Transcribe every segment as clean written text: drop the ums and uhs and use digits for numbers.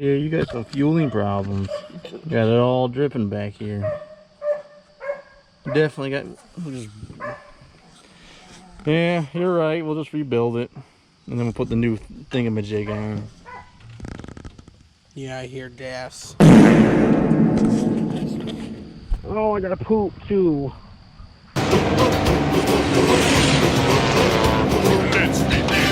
Yeah, you got some fueling problems. Got it all dripping back here. Definitely got. Yeah, you're right. We'll just rebuild it, and then we'll put the new thingamajig on. Yeah, I hear gas. Oh, I gotta poop too. Let's begin.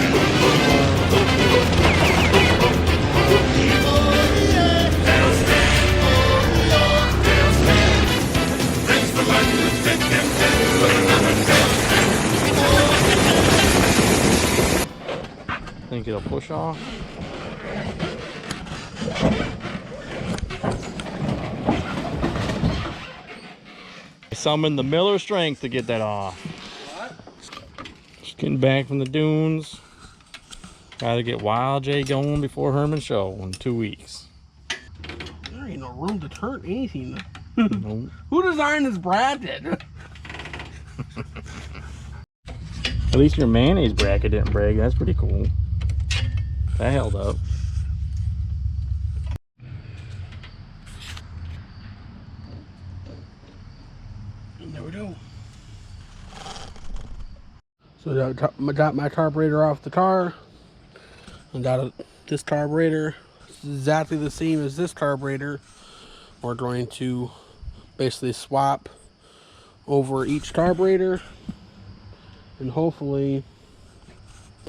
Think it'll push off. I summoned the Miller strength to get that off. What? Just getting back from the dunes. Gotta get Wild J going before Herman show in 2 weeks. There ain't no room to turn anything. Nope. Who designed this bracket? At least your mayonnaise bracket didn't break. That's pretty cool. That held up. There we go. So I got my carburetor off the car. I got this carburetor. It's exactly the same as this carburetor. We're going to basically swap over each carburetor and hopefully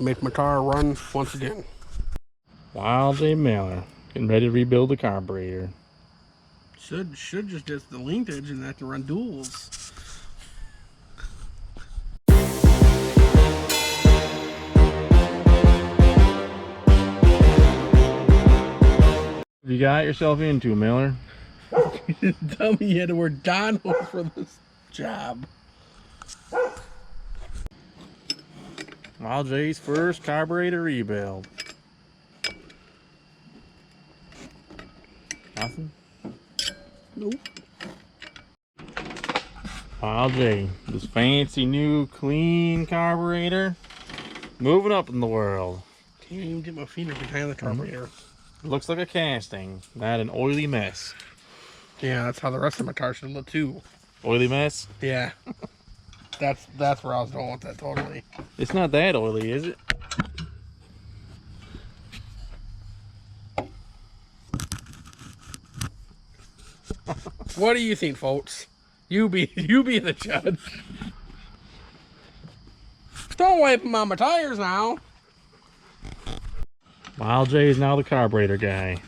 make my car run once again. Wild J Miller getting ready to rebuild the carburetor. Should just get the linkage and have to run duals. You got yourself into, Miller. You didn't tell me you had to wear Donald for this job. Wild J's first carburetor rebuild. Nothing? Nope. Wild J, this fancy new clean carburetor, moving up in the world. Can't even get my finger behind the carburetor. Looks like a casting, not an oily mess. Yeah, that's how the rest of my car should look too. Oily mess? Yeah. That's where I was going with that totally. It's not that oily, is it? What do you think, folks? You be the judge. Don't wipe them on my tires now. Wild J is now the carburetor guy.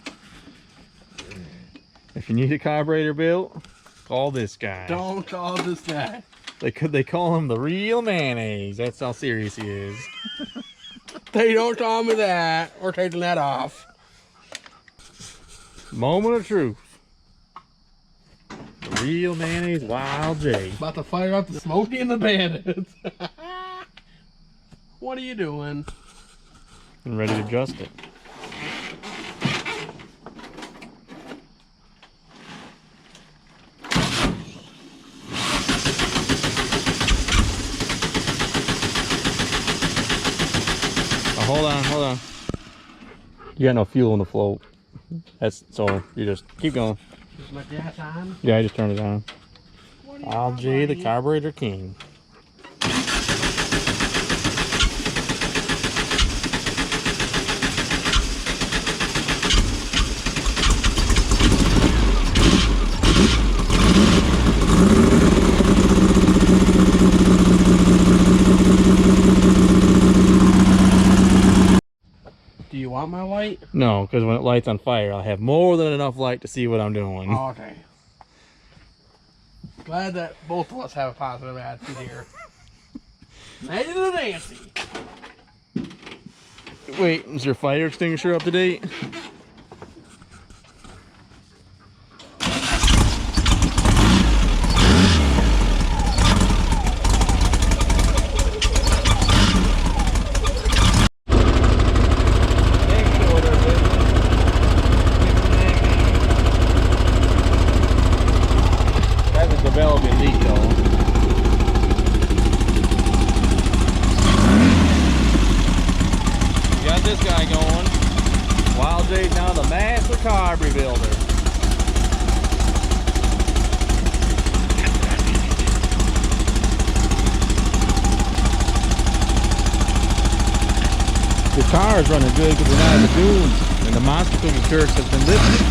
If you need a carburetor built, call this guy. Don't call this guy. They call him the real mayonnaise. That's how serious he is. They don't tell me that. We're taking that off. Moment of truth. The real mayonnaise, Wild J. About to fire up the Smokey and the Bandits. What are you doing? I'm ready to adjust it. Hold on. You got no fuel in the float. That's so you just keep going. Is my gas on? Yeah, I just turned it on. Wild J, the carburetor king. Do you want my light? No, because when it lights on fire, I'll have more than enough light to see what I'm doing. Oh, okay. Glad that both of us have a positive attitude here. Ready to Nancy. Wait, is your fire extinguisher up to date? Developing leak though. Got this guy going. Wild J carb rebuilder. The car is running good because we're not in the dunes, and the mosquito jerks has been lifted.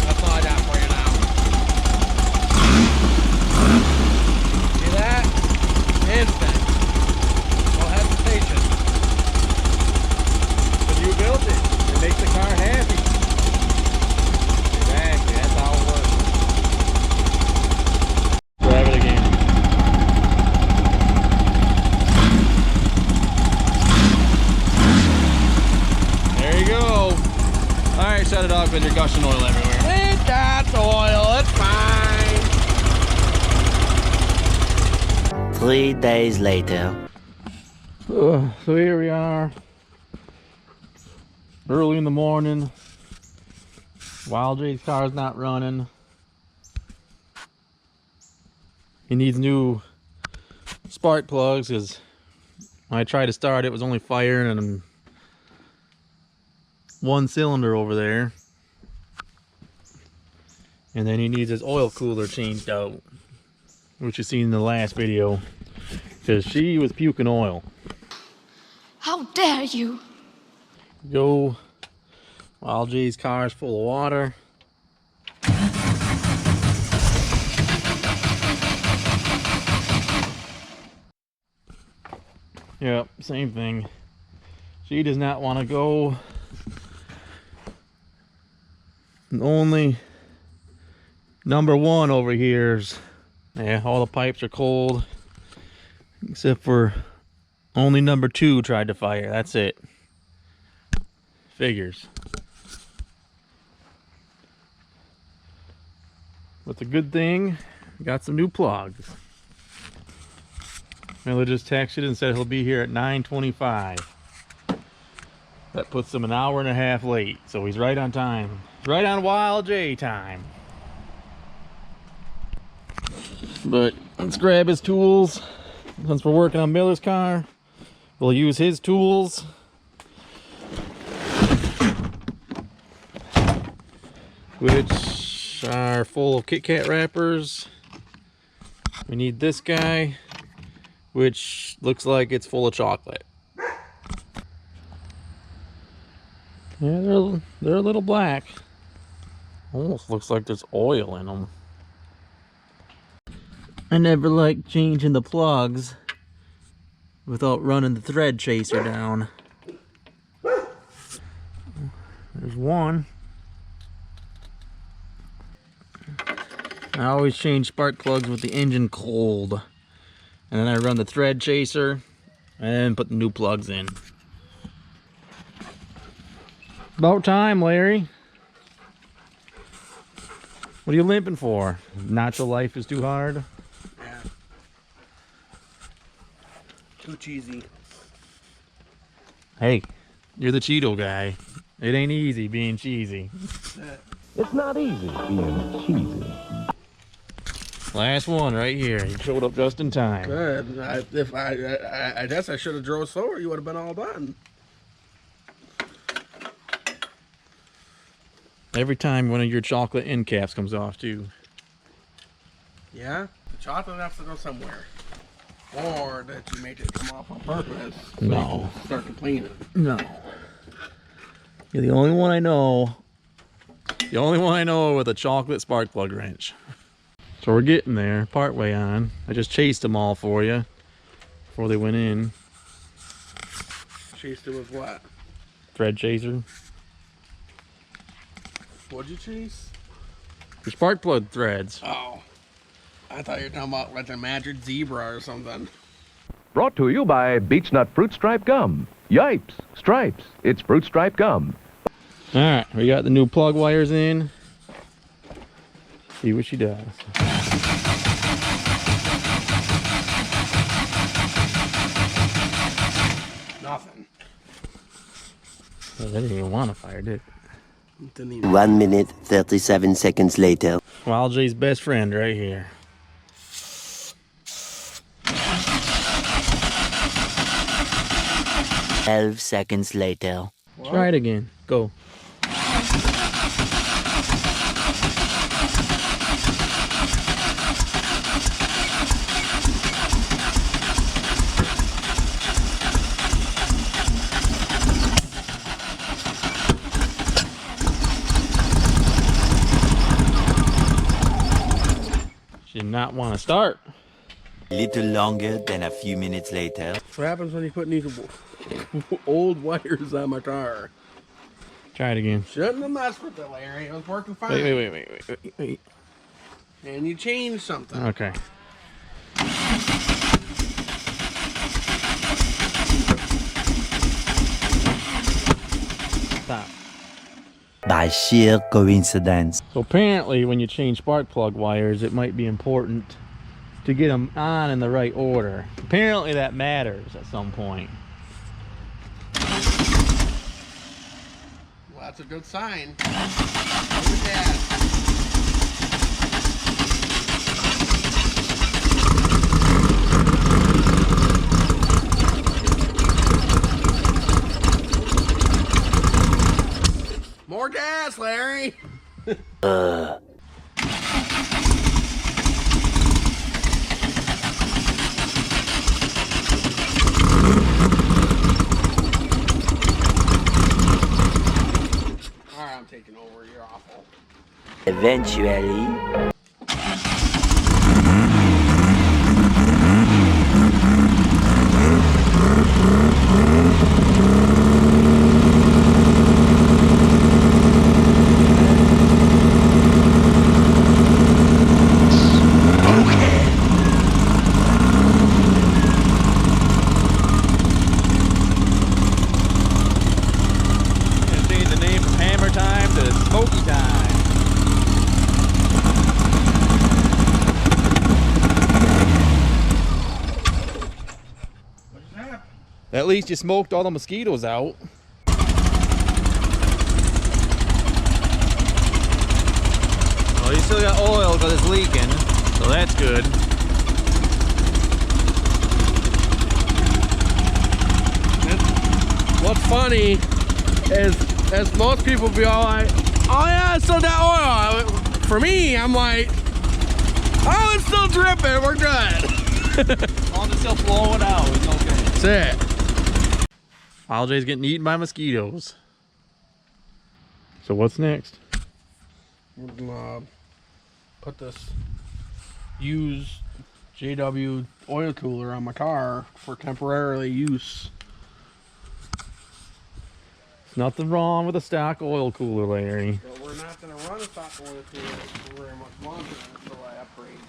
That's all I got for you now. See that? Instant. No hesitation. Because you built it. It makes the car happy. Exactly, that's how it works. Grab it again. There you go. Alright, shut it off because you're gushing oil everywhere. It got oil, it's fine. 3 days later. So here we are. Early in the morning. Wild J's car's not running. He needs new spark plugs because when I tried to start it was only firing and one cylinder over there. And then he needs his oil cooler changed out, which you seen in the last video, because she was puking oil. How dare you! Go. Wild J's car's full of water. Yep, same thing. She does not want to go. And only number one over here's, yeah, all the pipes are cold. Except for only number two tried to fire. That's it. Figures. But the good thing, got some new plugs. Miller just texted and said he'll be here at 9:25. That puts him an hour and a half late, so he's right on time. Right on Wild J time. But let's grab his tools. Since we're working on Miller's car, we'll use his tools. Which are full of Kit Kat wrappers. We need this guy, which looks like it's full of chocolate. Yeah, they're a little black. Almost looks like there's oil in them. I never like changing the plugs without running the thread chaser down. There's one. I always change spark plugs with the engine cold. And then I run the thread chaser and put the new plugs in. About time, Larry. What are you limping for? Nacho life is too hard? Yeah. Too cheesy. Hey, you're the Cheeto guy. It ain't easy being cheesy. It's not easy being cheesy. Last one right here. He showed up just in time. Good. I guess I should have drove slower. You would have been all done. Every time one of your chocolate end caps comes off too. Yeah? The chocolate has to go somewhere. Or that you make it come off on purpose. So No. you can start complaining. No. You're the only one I know. The only one I know with a chocolate spark plug wrench. So we're getting there, part way on. I just chased them all for you before they went in. Chased it with what? Thread chaser. What'd you chase? Your spark plug threads. Oh. I thought you were talking about like a magic zebra or something. Brought to you by Beechnut Fruit Stripe Gum. Yipes! Stripes. It's Fruit Stripe Gum. Alright, we got the new plug wires in. See what she does. Nothing. I didn't even want to fire, did it? Didn't even... 1 minute, 37 seconds later. Wild J's best friend right here. 12 seconds later. Try it again. Go. Did not want to start. Little longer than a few minutes later. What happens when you put these old wires on my car? Try it again. Shouldn't have messed with it, Larry. It was working fine. Wait. And you changed something. Okay. Stop. By sheer coincidence. So apparently when you change spark plug wires, it might be important to get them on in the right order. Apparently that matters at some point. Well, that's a good sign. Look at that. More gas, Larry. Alright, I'm taking over. You're awful. Eventually. Change the name from Hammer Time to Smoky Time. What's that? At least you smoked all the mosquitoes out. Well, you still got oil because it's leaking, so that's good. What's funny is, as most people be all like, oh yeah, it's still got oil. For me, I'm like, oh, it's still dripping. We're good. As long as it's still flowing out, it's okay. That's it. Wild J's getting eaten by mosquitoes. So what's next? We're gonna put this used JW oil cooler on my car for temporarily use. There's nothing wrong with a stock oil cooler, Larry. But we're not gonna run a stock oil cooler for very much longer until I upgrade.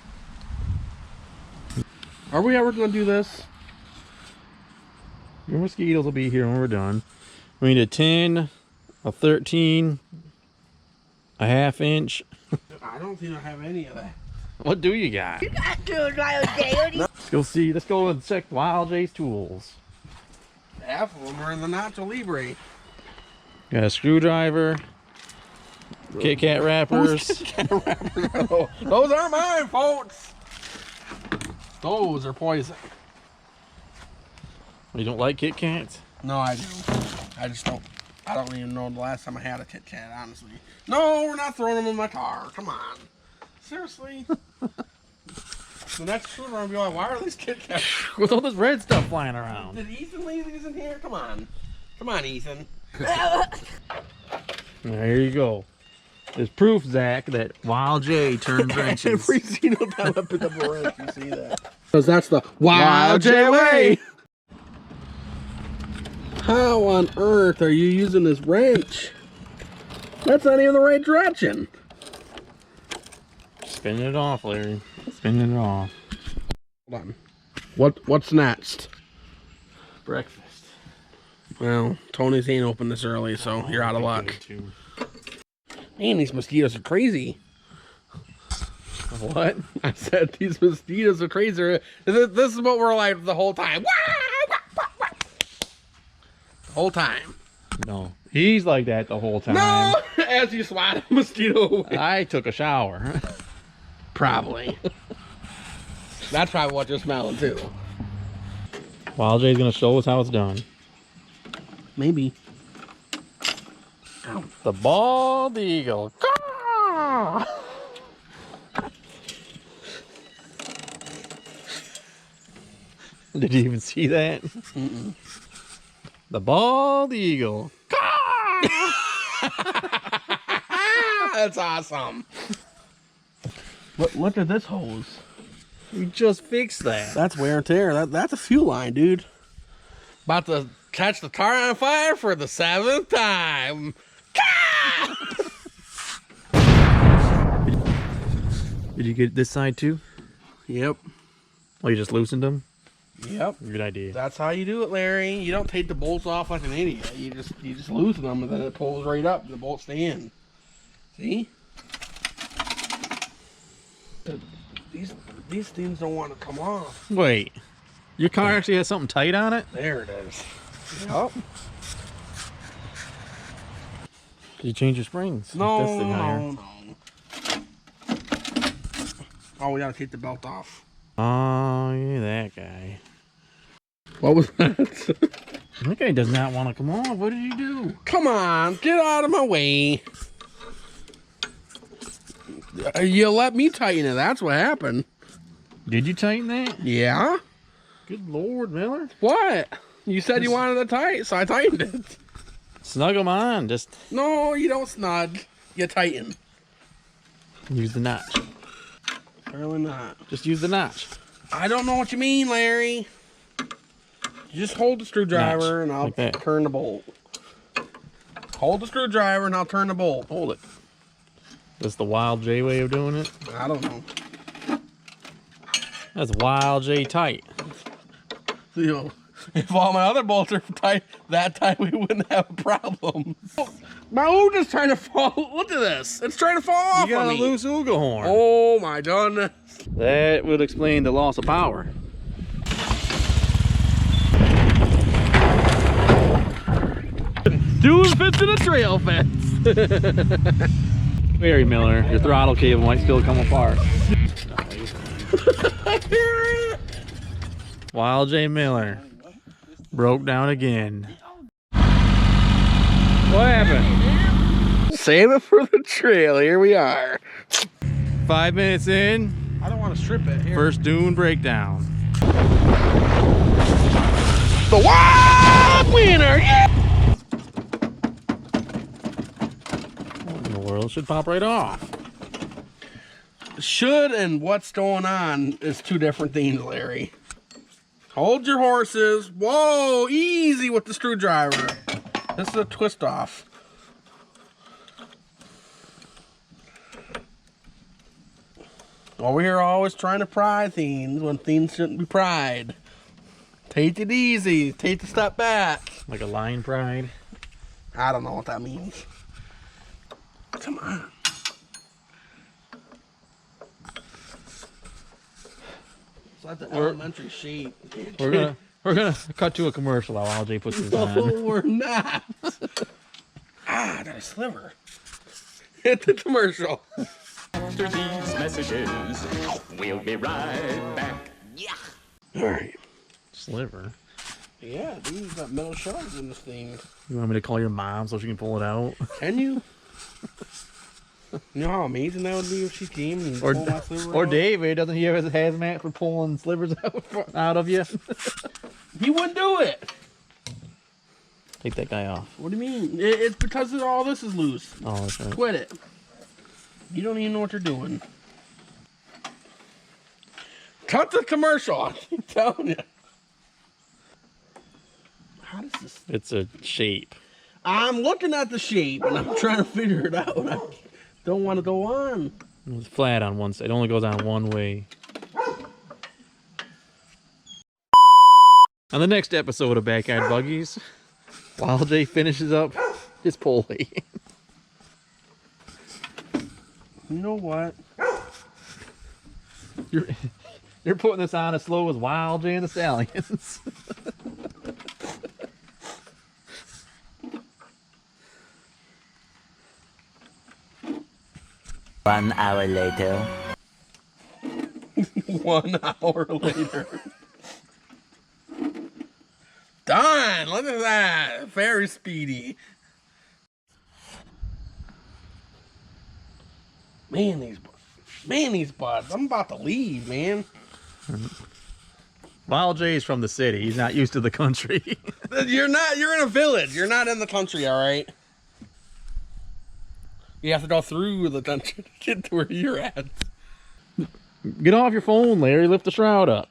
Are we ever gonna do this? Your mosquitoes will be here when we're done. We need a 10, a 13, a ½ inch. I don't think I have any of that. What do you got? Let's go see. Let's go and check Wild J's tools. Half of them are in the Nacho Libre. Got a screwdriver, Kit Kat wrappers. Those aren't mine, folks. Those are poison. You don't like Kit Kats? No, I do. I just don't. I don't even know the last time I had a Kit Kat, honestly. No, we're not throwing them in my car. Come on. Seriously? The next shooter, I'll be like, why are these Kit Kats? With all this red stuff flying around. Did Ethan leave these in here? Come on. Come on, Ethan. There you go. There's proof, Zach, that Wild J turns wrenches. Every single time I pick up a wrench, you see that. Because that's the Wild J way. How on earth are you using this wrench? That's not even the right direction. Spinning it off, Larry. Spinning it off. Hold on. What's next? Breakfast. Well, Tony's ain't open this early, so you're out of luck. Man, these mosquitoes are crazy. What? I said these mosquitoes are crazy. This is what we're like the whole time. The whole time. No. He's like that the whole time. No! As you swat a mosquito away. I took a shower. Probably. That's probably what you're smelling too. Wild J's gonna show us how it's done. Maybe. The bald eagle. Caw! Did you even see that? Mm-mm. The bald eagle. That's awesome. Look at this hose. We just fixed that. That's wear and tear. That's a fuel line, dude. About to catch the car on fire for the 7th time. Did you get this side too? Yep. Oh, you just loosened them? Yep. Good idea. That's how you do it, Larry. You don't take the bolts off like an idiot. You just loosen them and then it pulls right up and the bolts stay in. See? These things don't want to come off. Wait. Your car actually has something tight on it? There it is. Yep. Did you change your springs? No, That's the higher. no. Oh, we gotta take the belt off. Oh, yeah, that guy. What was that? That guy does not want to come on. What did you do? Come on, get out of my way. You let me tighten it. That's what happened. Did you tighten that? Yeah? Good Lord, Miller. What? You said you wanted it tight, so I tightened it. Snug them on. Just No, you don't snug. You tighten. use the notch. Apparently not. Just use the notch. I don't know what you mean, Larry. You just hold the screwdriver Notch, and I'll like that. turn the bolt. Hold the screwdriver and I'll turn the bolt. Hold it. That's the Wild J way of doing it. I don't know. That's Wild J tight. You know, if all my other bolts are tight, that tight, we wouldn't have a problem. My Ooga is trying to fall. Look at this. It's trying to fall off You got on a me. loose Ooga horn. Oh my goodness. That would explain the loss of power. Dune fits in a trail fence. Barry Miller, your throttle cable might still come apart. Wild J Miller broke down again. What happened? Save it for the trail. Here we are. 5 minutes in, I don't want to strip it. Here. first dune breakdown. The wild winner. Yeah. What in the world? Should pop right off. Should and what's going on is two different things, Larry. Hold your horses. Whoa, easy with the screwdriver. This is a twist off. Over here always trying to pry things when things shouldn't be pried. Take it easy. Take a step back. Like a line pride. I don't know what that means. Come on. It's like the elementary shape. We're gonna cut to a commercial while Wild J puts this No, on. we're not. I got a sliver. Hit the commercial. After these messages, we'll be right back. All right. Sliver. Yeah, dude, you got metal shards in this thing. You want me to call your mom so she can pull it out? Can you? You know how amazing that would be if she came and pulled my sliver Or out? David, doesn't he have his hazmat for pulling slivers out of you? He wouldn't do it. Take that guy off. What do you mean? It's because all this is loose. Oh, that's right. Quit it. You don't even know what you're doing. Cut the commercial. I keep telling you. How does this... It's a shape. I'm looking at the shape and I'm trying to figure it out. I don't want to go on. It's flat on one side. It only goes on one way. On the next episode of Backyard Buggies, Wild J finishes up his pulley. You know what? You're putting this on as slow as Wild J and the Stallions. 1 hour later. 1 hour later. Done. Look at that. Very speedy. Man, these buds. I'm about to leave, man. Wild J's from the city. He's not used to the country. You're in a village. You're not in the country, all right? You have to go through the country to get to where you're at. Get off your phone, Larry. Lift the shroud up.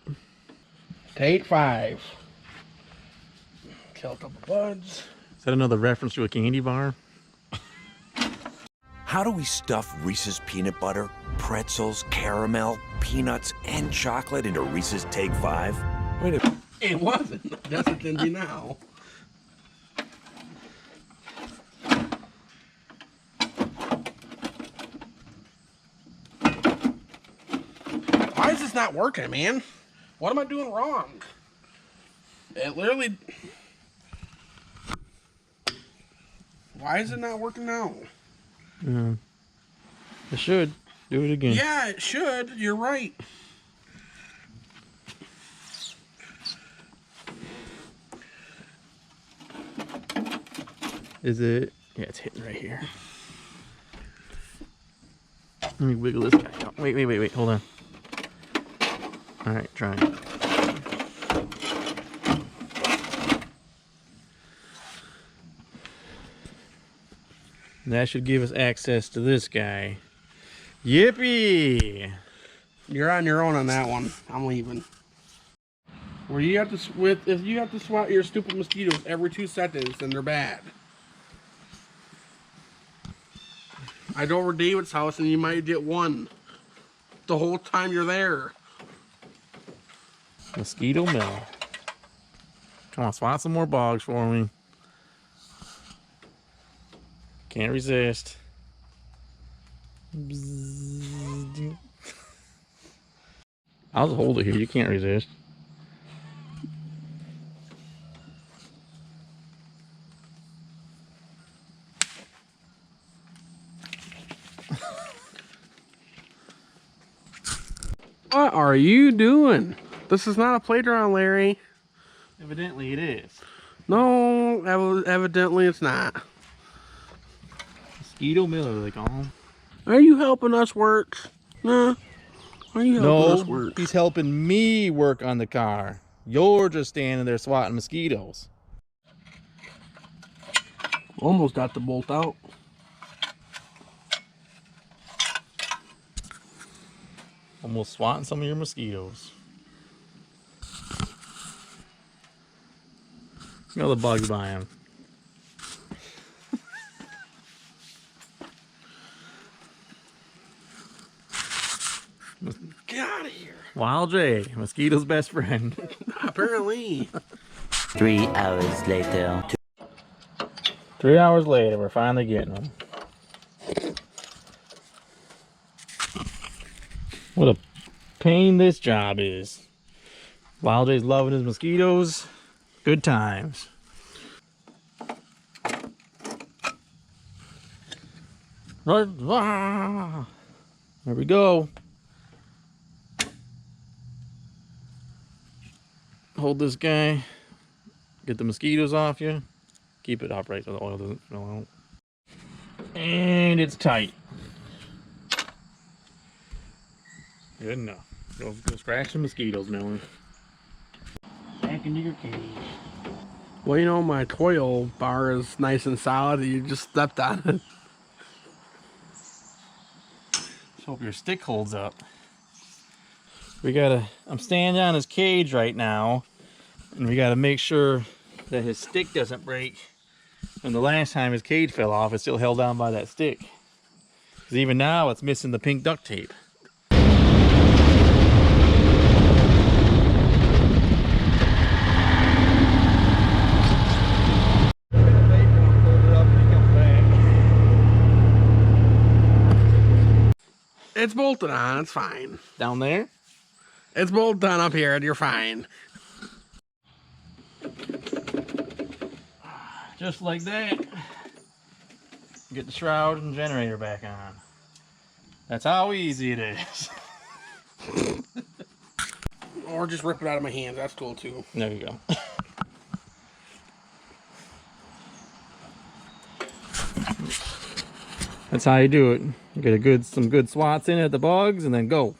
Take 5. Kill a couple buds. Is that another reference to a candy bar? How do we stuff Reese's peanut butter, pretzels, caramel, peanuts, and chocolate into Reese's Take 5? Wait a minute. It wasn't. That's what it can be now. Why is this not working, man? What am I doing wrong? It literally... Why is it not working now? It should. Do it again. Yeah, it should. You're right. Is it? Yeah, it's hitting right here. Let me wiggle this guy out. Wait. Hold on. All right, try it. And that should give us access to this guy. Yippee! You're on your own on that one. I'm leaving. Where you have to if you have to swat your stupid mosquitoes every 2 seconds, then they're bad. I'd over David's house and you might get one the whole time you're there. Mosquito mill. Come on, swat some more bogs for me. Can't resist. I'll just hold it here. You can't resist. What are you doing? This is not a playground, Larry. Evidently it is. No, evidently it's not. Mosquito Miller, they call him. Are you helping us work? Nah. Are you helping us No, work? he's helping me work on the car. You're just standing there swatting mosquitoes. Almost got the bolt out. Almost swatting some of your mosquitoes. Smell the bugs by him. Get out of here. Wild J, mosquito's best friend. Apparently. 3 hours later. 3 hours later, we're finally getting them. What a pain this job is. Wild J's loving his mosquitoes. Good times. There we go. Hold this guy. Get the mosquitoes off you. Keep it upright so the oil doesn't spill out. And it's tight. Good enough. Go scratch the mosquitoes, Miller. Back into your cage. Well, you know, my coil bar is nice and solid. You just stepped on it. Let's hope your stick holds up. I'm standing on his cage right now, and we gotta make sure that his stick doesn't break. And the last time his cage fell off, it's still held down by that stick. Because even now, it's missing the pink duct tape. It's bolted on. It's fine. Down there? It's bolted on up here, and you're fine. Just like that. Get the shroud and generator back on. That's how easy it is. Or just rip it out of my hands. That's cool, too. There you go. That's how you do it. You get some good swats in at the bugs and then go.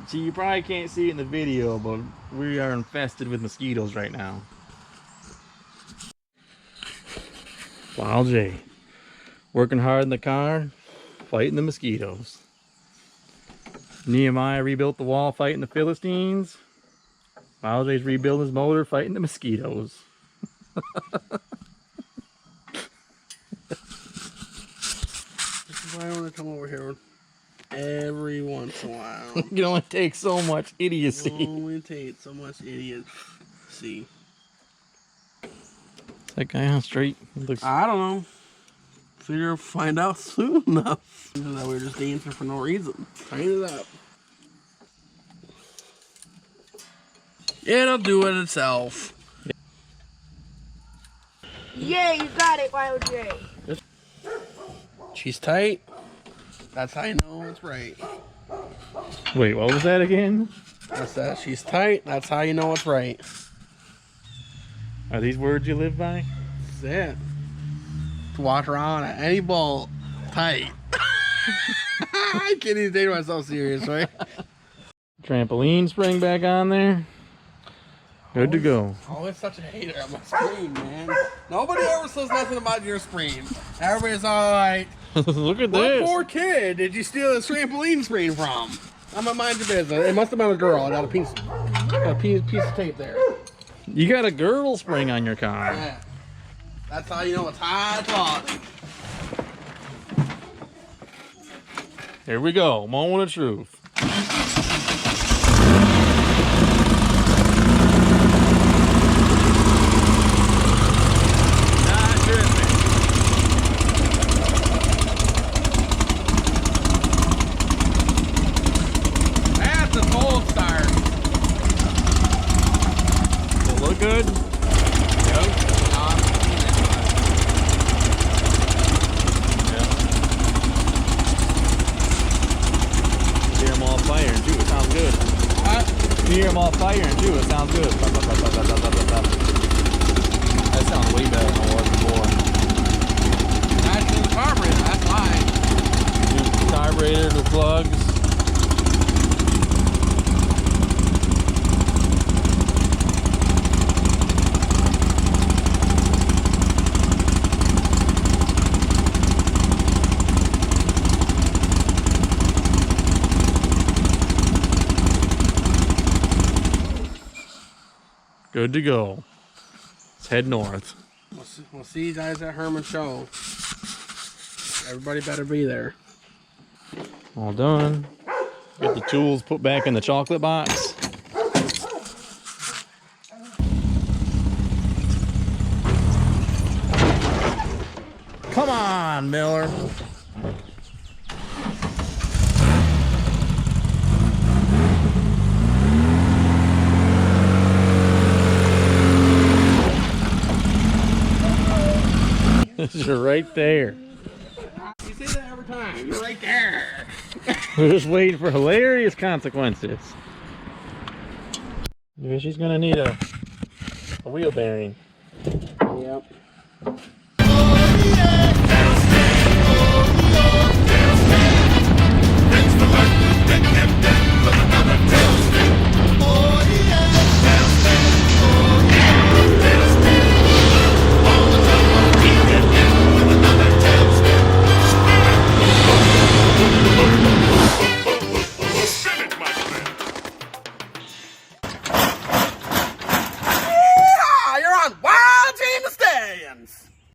See, you probably can't see it in the video, but we are infested with mosquitoes right now. Wild J. Working hard in the car, fighting the mosquitoes. Nehemiah rebuilt the wall fighting the Philistines. Wild J's rebuilding his motor fighting the mosquitoes. This is why I want to come over here every once in a while. It can only take so much idiocy. Only takes so much idiocy. Is that guy on straight? It looks... I don't know. Figure find out soon enough. That we were just dancing for no reason. Tighten it up. It'll do it itself. Yeah, you got it, YOJ. She's tight. That's how you know it's right. Wait, what was that again? That's that. She's tight. That's how you know it's right. Are these words you live by? That's it. To walk around at any bolt tight. I can't even take myself serious, right? Trampoline spring back on there. Good to go. Always such a hater on my screen, man. Nobody ever says nothing about your screen. Everybody's all like, Look at what this. poor kid did you steal this trampoline screen from? I'm gonna mind your business. It must have been a girl. I got a piece of tape there. You got a girdle spring on your car. Yeah. That's how you know it's high quality. Here we go. Moment of truth. That's a cold start. Does it look good? Hear them all firing too, it sounds good. You hear them all firing too, it sounds good. That sounds way better than it was before. That's the carburetor, that's why. New carburetor, the plugs. Good to go. Let's head north. We'll see you guys at Herman Show. Everybody better be there. All done. Get the tools put back in the chocolate box. Come on, Miller. You're right there. You say that every time. You're right there. We're just waiting for hilarious consequences. Maybe she's gonna need a wheel bearing. Yep.